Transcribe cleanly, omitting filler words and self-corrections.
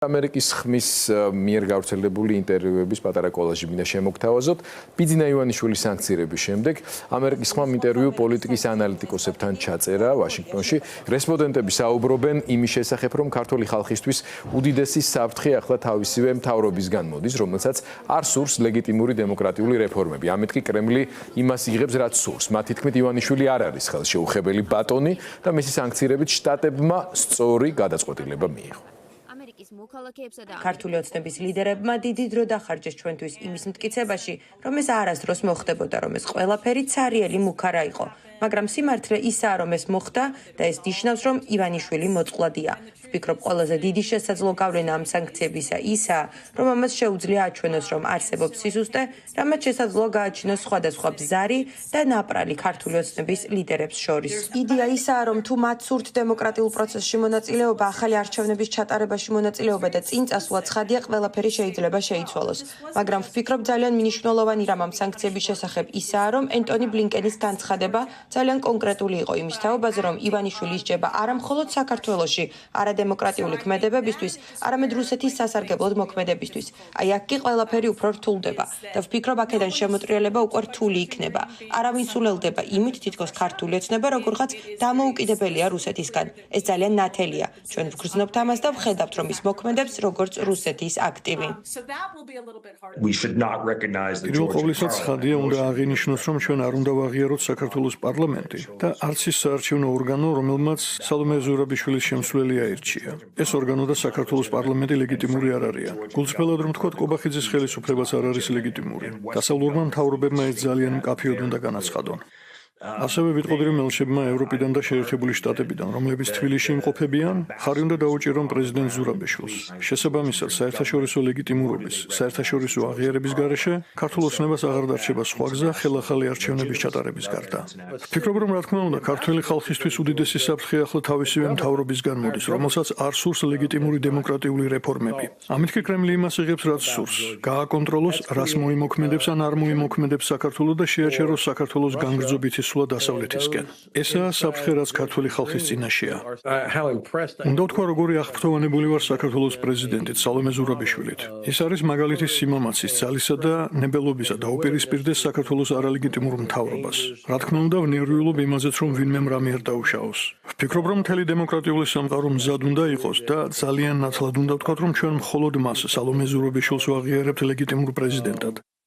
ამერიკის ხმის მიერ გავრცელებული ინტერვიუების პატარა კოლაჟი მინდა შემოგთავაზოთ. ბიძინა ივანიშვილის სანქცირების შემდეგ ამერიკის ხმამ ინტერვიუ პოლიტიკის ანალიტიკოსებთან ჩაწერა ვაშინგტონში. რესპონდენტები საუბრობენ იმის შესახებ, რომ ქართული ხალხისთვის უდიდესი საფრთხე ახლა თავისივე მთავრობისგან მოდის, რომელსაც არ სურს ლეგიტიმური დემოკრატიული რეფორმები. ამით კი კრემლი იმას იღებს, რაც სურს. მათი თქმით, ივანიშვილი არ არის ხელშეუხებელი ბატონი და მისი სანქცირებით შტატებმა სწორი გადაწყვეტილება მიიღო. ქართული ოცნების ლიდერებმა დიდი დრო დახარჯეს ჩვენთვის იმის მტკიცებაში, რომ ეს არასდროს მოხდებოდა, რომ ეს ყველაფერი ცარიელი მუქარა იყო. მაგრამ სიმართლე ისაა, რომ ეს მოხდა და ეს ნიშნავს, რომ ივანიშვილი მოწყვლადია. ვფიქრობ, ყველაზე დიდი შესაძლო გავლენა ამ სანქციებისა ისაა, რომ ამას შეუძლია აჩვენოს, რომ არსებობს სიზუსტე, რამაც შესაძლოა გააჩინოს სხვადასხვა ბზარი და ნაპრალი ქართული ოცნების ლიდერებს შორის. იდეა ისაა, რომ თუ მათ სურთ დემოკრატიულ პროცესში მონაწილეობა, ახალი არჩევნების ჩატარებაში მონაწილეობა და წინ წასვლა ცხადია, ყველაფერი შეიძლება შეიცვალოს. მაგრამ ვფიქრობ, ძალიან მნიშვნელოვანი რამ ამ სანქციების შესახებ ისაა, რომ ენტონი ბლინკენის განცხადება ძალიან კონკრეტული იყო იმის თაობაზე, რომ ივანიშვილი ისჯება არა მხოლოდ საქართველოში არადემოკრატიული ქმედებებისთვის, არამედ რუსეთის სასარგებლოდ მოქმედებისთვის. აი აქ კი ყველაფერი უფრო რთულდება და ვფიქრობ, აქედან შემოტრიალება უკვე რთული იქნება. არავინ სულელდება იმით, თითქოს ქართული ოცნება როგორღაც დამოუკიდებელია რუსეთისგან. ეს ძალიან ნათელია. ჩვენ ვგრძნობთ ამას და ვხედავთ, რომ ის მოქმედებს როგორც რუსეთის აქტივი. პირველ ყოვლისა ცხადია უნდა აღინიშნოს, რომ ჩვენ არ უნდა ვაღიაროთ საქართველოს პარლამენტი და არც ის საარჩევნო ორგანო, რომელმაც სალომე ზურაბიშვილის შემსვლელი აირჩია. ეს ორგანო და საქართველოს პარლამენტი ლეგიტიმური არ არიან. გულწრფელად რომ ვთქვათ, კობახიძის ხელისუფლებაც არ არის ლეგიტიმური. დასავლურმა მთავრობებმა ეს ძალიან მკაფიოდ უნდა განაცხადონ. ასევე ვიტყოდი, რომ ელჩებმა ევროპიდან და შეერთებული შტატებიდან, რომლებიც თბილისში იმყოფებიან, ხარი უნდა დაუჭირონ პრეზიდენტ ზურაბიშვილს. შესაბამისად, საერთაშორისო ლეგიტიმურობის, საერთაშორისო აღიარების გარეშე, ქართულ ოცნებას აღარ დარჩება სხვა გზა ხელახალი არჩევნების ჩატარების გარდა. ვფიქრობ, რომ რა თქმა უნდა, ქართველი ხალხისთვის უდიდესი საფრთხე ახლა თავისივე მთავრობისგან მოდის, რომელსაც არ სურს ლეგიტიმური დემოკრატიული რეფორმები. ამით კი კრემლი იმას იღებს, რაც სურს. გააკონტროლოს, რას მოიმოქმედებს ან არ მოიმოქმედებს საქართველო და შეაჩეროს საქართველოს განგრძობითი სულა დასავლეთისკენ. ესაა საფრთხე, რაც ქართული ხალხის წინაშეა. უნდა ვთქვა, როგორი აღფრთოვანებული ვარ საქართველოს პრეზიდენტით სალომე ზურაბიშვილით. ის არის მაგალითი სიმამაცის, ძალისა და ნებელობისა და უპირისპირდეს საქართველოს არალეგიტიმურ მთავრობას. რა თქმა უნდა, ვნერვიულობ იმაზეც, რომ ვინმემ რამე არ დაუშაოს. ვფიქრობ, რომ მთელი დემოკრატიული სამყარო მზად უნდა იყოს და ძალიან ნათლად უნდა ვთქვათ, რომ ჩვენ მხოლოდ მას სალომე ზურაბიშვილს ვაღიარებთ ლეგიტიმურ პრეზიდენტად.